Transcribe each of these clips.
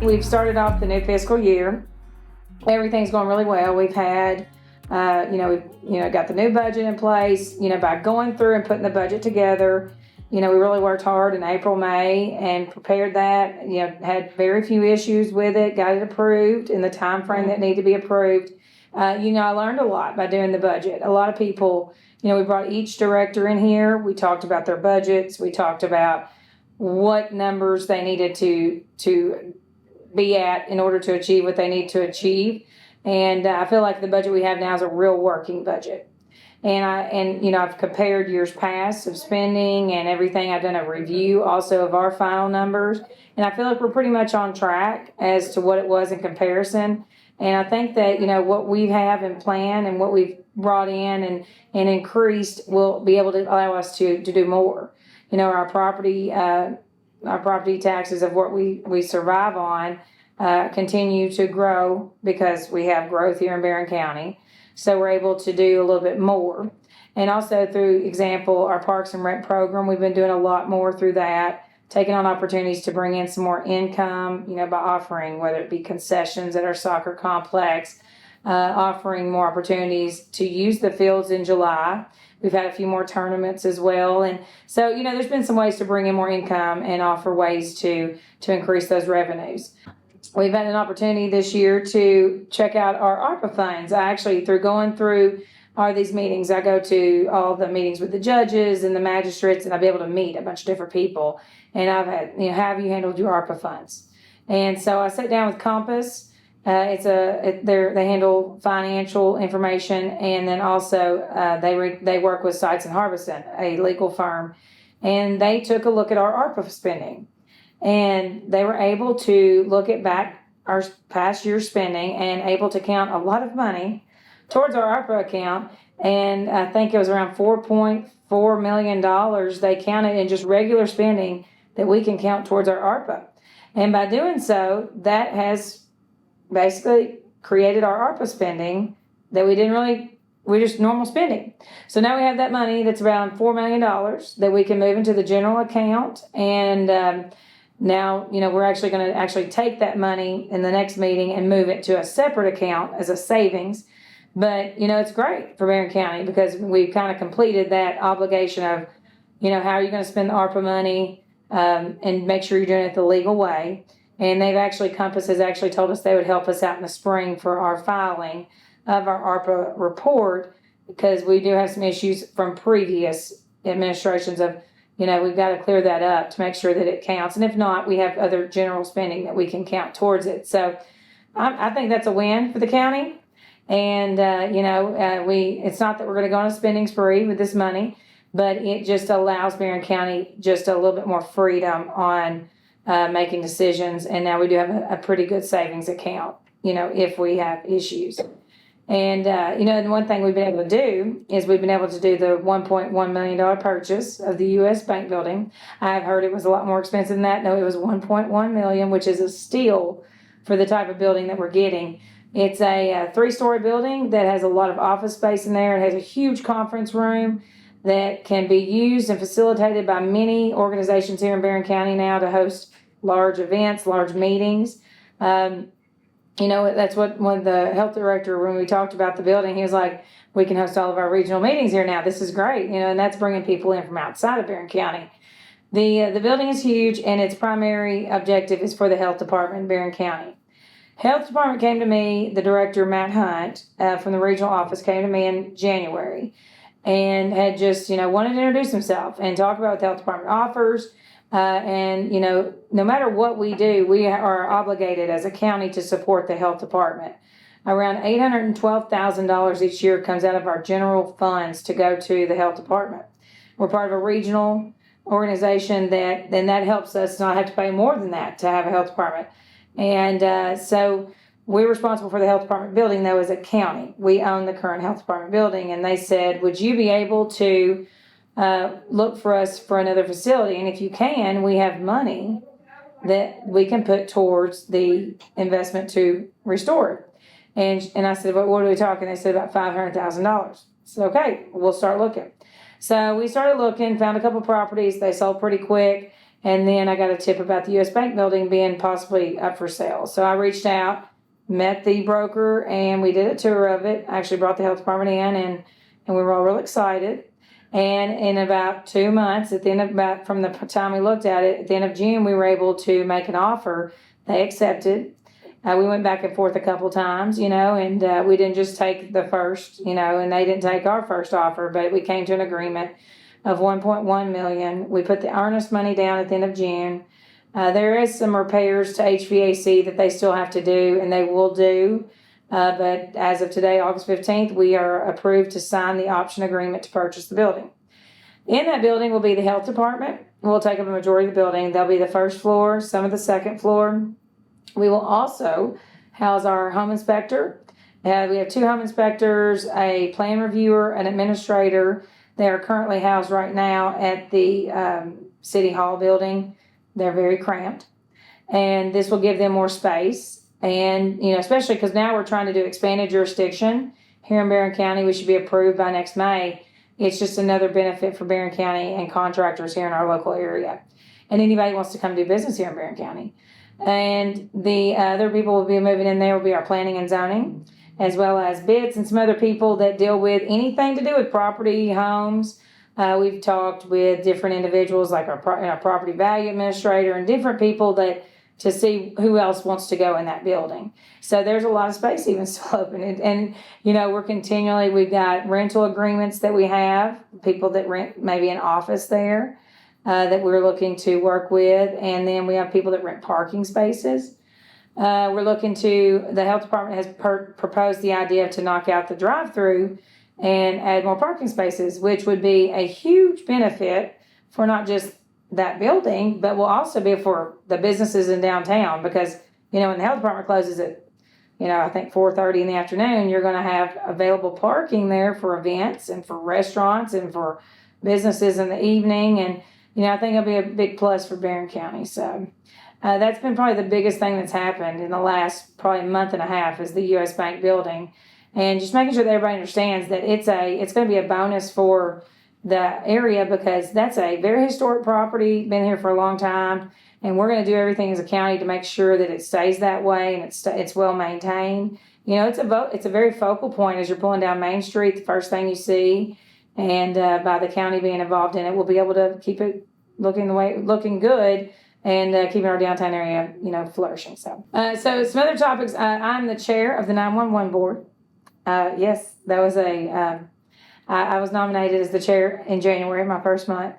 we've started off the new fiscal year. Everything's going really well. We've had, we've got the new budget in place. By going through and putting the budget together, we really worked hard in April, May, and prepared that. Had very few issues with it. Got it approved in the time frame that needed to be approved. I learned a lot by doing the budget. A lot of people, we brought each director in here. We talked about their budgets. We talked about what numbers they needed to be at in order to achieve what they need to achieve. And I feel like the budget we have now is a real working budget. And I've compared years past of spending and everything. I've done a review also of our final numbers. And I feel like we're pretty much on track as to what it was in comparison. And I think that, what we have in plan and what we've brought in and increased will be able to allow us to do more. Our property taxes of what we survive on continue to grow because we have growth here in Barren County. So we're able to do a little bit more. And also through example, our Parks and Rec program, we've been doing a lot more through that, taking on opportunities to bring in some more income, by offering, whether it be concessions at our soccer complex, offering more opportunities to use the fields in July. We've had a few more tournaments as well. And so, there's been some ways to bring in more income and offer ways to increase those revenues. We've had an opportunity this year to check out our ARPA funds. I actually, through going through all these meetings, I go to all the meetings with the judges and the magistrates, and I'll be able to meet a bunch of different people. And I've had, have you handled your ARPA funds? And so I sat down with Compass. They handle financial information, and then also they work with Sites and Harbison, a legal firm, and they took a look at our ARPA spending, and they were able to look at back our past year's spending and able to count a lot of money towards our ARPA account. And I think it was around $4.4 million they counted in just regular spending that we can count towards our ARPA. And by doing so, that has basically created our ARPA spending that we're just normal spending. So now we have that money that's around $4 million that we can move into the general account. And now, we're actually going to take that money in the next meeting and move it to a separate account as a savings. But, it's great for Barren County because we've kind of completed that obligation of, how are you going to spend the ARPA money and make sure you're doing it the legal way. And Compass has actually told us they would help us out in the spring for our filing of our ARPA report, because we do have some issues from previous administrations of, we've got to clear that up to make sure that it counts. And if not, we have other general spending that we can count towards it. So I think that's a win for the county. And, it's not that we're going to go on a spending spree with this money, but it just allows Barren County just a little bit more freedom on making decisions. And now we do have a pretty good savings account, if we have issues. And, and one thing we've been able to do is we've been able to do the $1.1 million purchase of the U.S. Bank building. I've heard it was a lot more expensive than that. No, it was $1.1 million, which is a steal for the type of building that we're getting. It's a 3-story building that has a lot of office space in there. It has a huge conference room that can be used and facilitated by many organizations here in Barren County now to host large events, large meetings. That's what when the health director, when we talked about the building, he was like, we can host all of our regional meetings here now. This is great, and that's bringing people in from outside of Barren County. The building is huge, and its primary objective is for the health department in Barren County. Health department came to me, the director, Matt Hunt, from the regional office, came to me in January and had just, wanted to introduce himself and talk about what the health department offers. No matter what we do, we are obligated as a county to support the health department. Around $812,000 each year comes out of our general funds to go to the health department. We're part of a regional organization that helps us not have to pay more than that to have a health department. And so we're responsible for the health department building, though, as a county. We own the current health department building, and they said, would you be able to look for us for another facility? And if you can, we have money that we can put towards the investment to restore it. And I said, what are we talking? They said about $500,000. I said, okay, we'll start looking. So we started looking, found a couple properties. They sold pretty quick. And then I got a tip about the U.S. Bank building being possibly up for sale. So I reached out, met the broker, and we did a tour of it. I actually brought the health department in, and we were all real excited. And in about 2 months, from the time we looked at it, at the end of June, we were able to make an offer. They accepted. We went back and forth a couple times, and we didn't just take the first, and they didn't take our first offer, but we came to an agreement of $1.1 million. We put the earnest money down at the end of June. There is some repairs to HVAC that they still have to do, and they will do. But as of today, August 15th, we are approved to sign the option agreement to purchase the building. In that building will be the health department. We'll take up a majority of the building. They'll be the first floor, some of the second floor. We will also house our home inspector. We have 2 home inspectors, a plan reviewer, an administrator. They are currently housed right now at the City Hall building. They're very cramped. And this will give them more space. And, especially because now we're trying to do expanded jurisdiction here in Barren County. We should be approved by next May. It's just another benefit for Barren County and contractors here in our local area. And anybody who wants to come do business here in Barren County. And the other people will be moving in there will be our planning and zoning, as well as bids and some other people that deal with anything to do with property, homes. We've talked with different individuals like our property value administrator and different people to see who else wants to go in that building. So there's a lot of space even still open. And we've got rental agreements that we have, people that rent maybe an office there that we're looking to work with. And then we have people that rent parking spaces. The health department has proposed the idea to knock out the drive-through and add more parking spaces, which would be a huge benefit for not just that building, but will also be for the businesses in downtown, because, when the health department closes at, I think 4:30 in the afternoon, you're going to have available parking there for events and for restaurants and for businesses in the evening. And, I think it'll be a big plus for Barren County. So that's been probably the biggest thing that's happened in the last probably month and a half is the U.S. Bank building. And just making sure that everybody understands that it's going to be a bonus for the area, because that's a very historic property, been here for a long time, and we're going to do everything as a county to make sure that it stays that way and it's well maintained. It's a very focal point as you're pulling down Main Street, the first thing you see, and by the county being involved in it, we'll be able to keep it looking good and keeping our downtown area, flourishing. So some other topics. I'm the chair of the 911 board. Yes, that was I was nominated as the chair in January, my first month.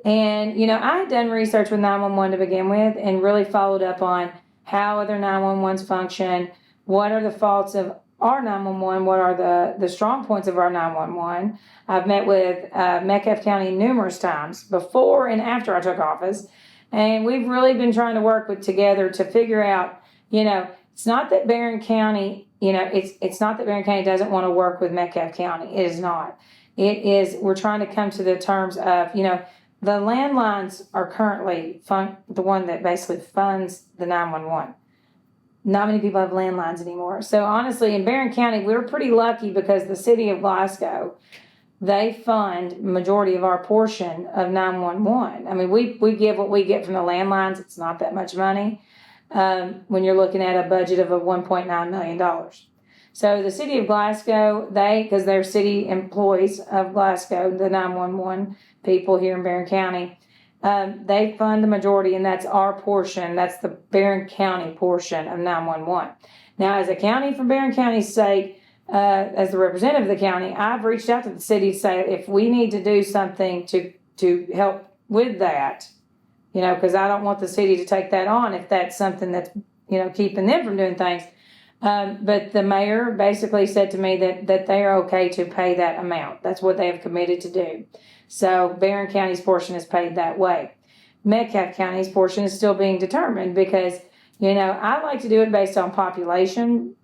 And, I had done research with 911 to begin with and really followed up on how other 911s function, what are the faults of our 911, what are the strong points of our 911. I've met with Metcalfe County numerous times before and after I took office, and we've really been trying to work together to figure out, it's not that Barren County, it's not that Barren County doesn't want to work with Metcalfe County. It is not. It is, we're trying to come to the terms of, the landlines are currently the one that basically funds the 911. Not many people have landlines anymore. So honestly, in Barren County, we're pretty lucky because the city of Glasgow, they fund majority of our portion of 911. I mean, we give what we get from the landlines. It's not that much money when you're looking at a budget of $1.9 million. So the city of Glasgow, because they're city employees of Glasgow, the 911 people here in Barren County, they fund the majority, and that's our portion. That's the Barren County portion of 911. Now, as a county, for Barren County's sake, as the representative of the county, I've reached out to the city to say if we need to do something to help with that, because I don't want the city to take that on if that's something that's, keeping them from doing things. But the mayor basically said to me that they are okay to pay that amount. That's what they have committed to do. So Barren County's portion is paid that way. Metcalfe County's portion is still being determined because, I like to do it based on population.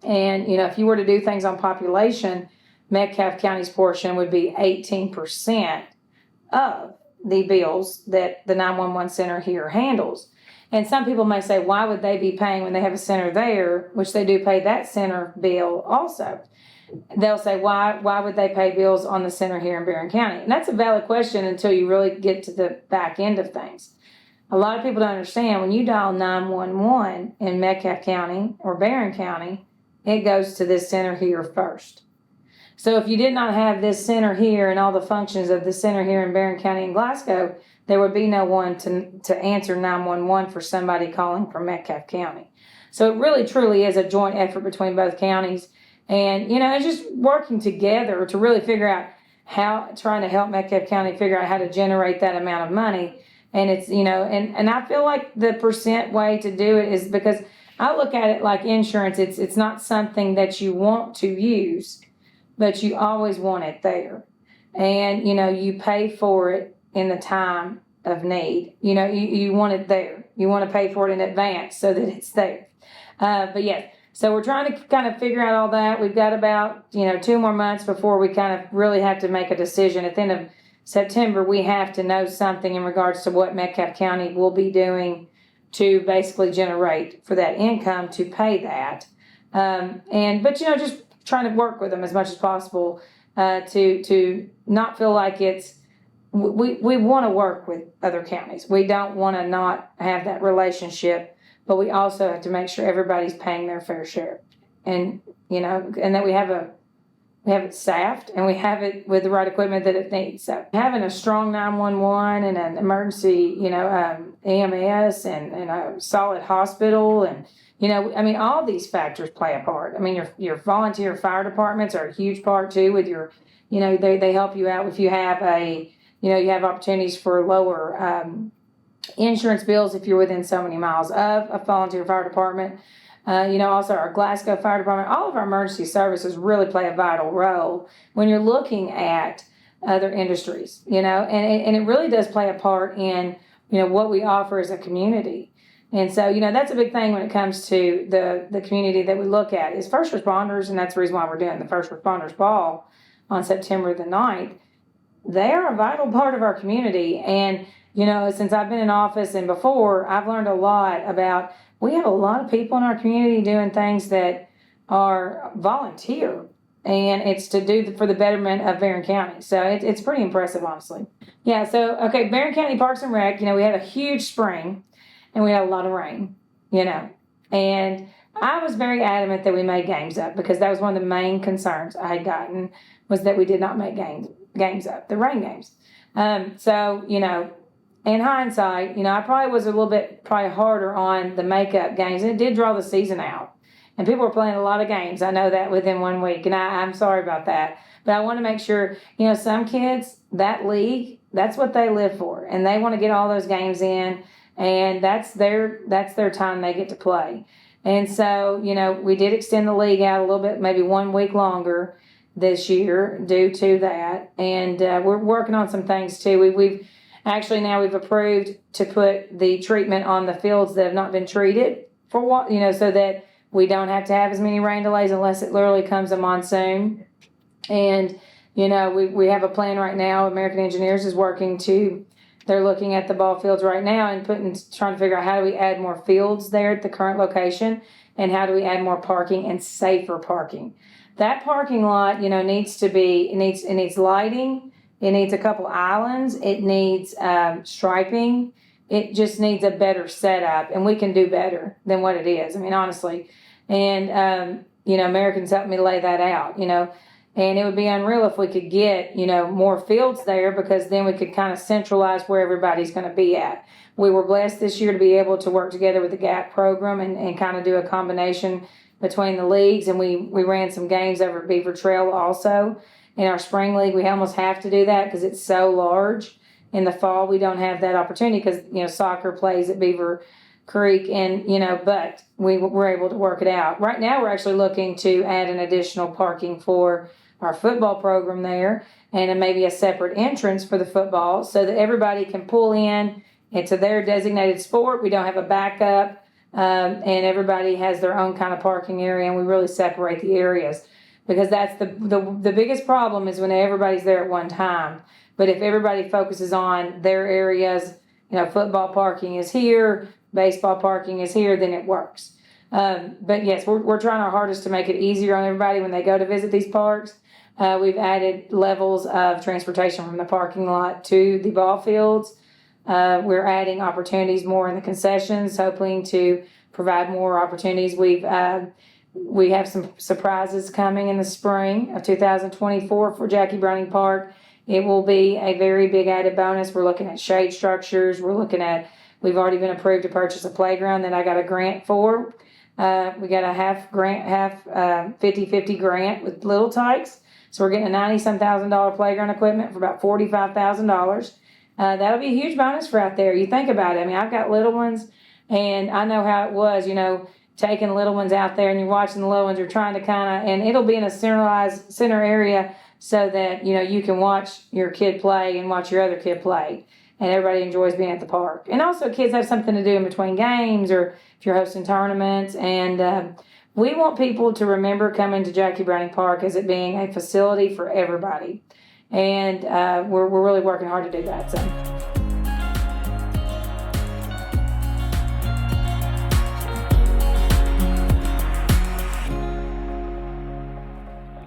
And, if you were to do things on population, Metcalfe County's portion would be 18% of the bills that the 911 center here handles. And some people may say, why would they be paying when they have a center there, which they do pay that center bill also? They'll say, why would they pay bills on the center here in Barren County? And that's a valid question until you really get to the back end of things. a lot of people don't understand when you dial 911 in Metcalfe County or Barren County, it goes to this center here first. So if you did not have this center here and all the functions of the center here in Barren County and Glasgow, there would be no one to answer 911 for somebody calling from Metcalfe County. So it really truly is a joint effort between both counties. And, it's just working together to really figure out trying to help Metcalfe County figure out how to generate that amount of money. And it's, and I feel like the percent way to do it is because I look at it like insurance. It's not something that you want to use, but you always want it there. And, you pay for it in the time of need. You want it there. You want to pay for it in advance so that it's there. But yes, so we're trying to kind of figure out all that. We've got about, 2 more months before we kind of really have to make a decision. At the end of September, we have to know something in regards to what Metcalfe County will be doing to basically generate for that income to pay that. But just trying to work with them as much as possible to not feel like we want to work with other counties. We don't want to not have that relationship, but we also have to make sure everybody's paying their fair share, and that we have it staffed and we have it with the right equipment that it needs. So having a strong 911 and an emergency, EMS and a solid hospital and all these factors play a part. Your volunteer fire departments are a huge part too with your, they help you out if you have you have opportunities for lower insurance bills if you're within so many miles of a volunteer fire department. Also our Glasgow Fire Department, all of our emergency services really play a vital role when you're looking at other industries, and it really does play a part in, what we offer as a community. And so, that's a big thing when it comes to the community that we look at is first responders, and that's the reason why we're doing the First Responders Ball on September the 9th. They are a vital part of our community. And, since I've been in office and before, I've learned a lot about, we have a lot of people in our community doing things that are volunteer, and it's to do for the betterment of Barren County. So it's pretty impressive, honestly. Yeah, so, okay, Barren County Parks and Rec, we had a huge spring, and we had a lot of rain, and I was very adamant that we made games up because that was one of the main concerns I had gotten was that we did not make games up, the rain games. In hindsight, I probably was a little bit harder on the makeup games, and it did draw the season out. And people were playing a lot of games. I know that within 1 week, and I'm sorry about that. But I want to make sure, some kids, that league, that's what they live for, and they want to get all those games in, and that's their time they get to play. And so, we did extend the league out a little bit, maybe 1 week longer this year due to that. And we're working on some things too. We've actually now we've approved to put the treatment on the fields that have not been treated for what, so that we don't have to have as many rain delays unless it literally comes a monsoon. And, we have a plan right now. American Engineers is they're looking at the ball fields right now and trying to figure out how do we add more fields there at the current location and how do we add more parking and safer parking. That parking lot, needs lighting. It needs a couple islands. It needs striping. It just needs a better setup, and we can do better than what it is. Honestly. And, Americans helped me lay that out, and it would be unreal if we could get, more fields there because then we could kind of centralize where everybody's going to be at. We were blessed this year to be able to work together with the GAP program and kind of do a combination between the leagues, and we ran some games over at Beaver Trail also. In our spring league, we almost have to do that because it's so large. In the fall, we don't have that opportunity because, soccer plays at Beaver Creek and, but we were able to work it out. Right now, we're actually looking to add an additional parking for our football program there and maybe a separate entrance for the football so that everybody can pull in into their designated sport. We don't have a backup and everybody has their own kind of parking area, and we really separate the areas. Because that's the biggest problem is when everybody's there at one time. But if everybody focuses on their areas, football parking is here, baseball parking is here, then it works. But yes, we're trying our hardest to make it easier on everybody when they go to visit these parks. We've added levels of transportation from the parking lot to the ball fields. We're adding opportunities more in the concessions, hoping to provide more opportunities. We have some surprises coming in the spring of 2024 for Jackie Browning Park. It will be a very big added bonus. We're looking at shade structures. We've already been approved to purchase a playground that I got a grant for. We got a half 50-50 grant with Little Tykes. So we're getting a $90,000 playground equipment for about $45,000. That'll be a huge bonus for out there. You think about it. I mean, I've got little ones, and I know how it was, taking little ones out there, and you're watching the little ones, you're trying to and it'll be in a center area so that, you can watch your kid play and watch your other kid play. And everybody enjoys being at the park. And also kids have something to do in between games or if you're hosting tournaments. And we want people to remember coming to Jackie Browning Park as it being a facility for everybody. And we're really working hard to do that. So.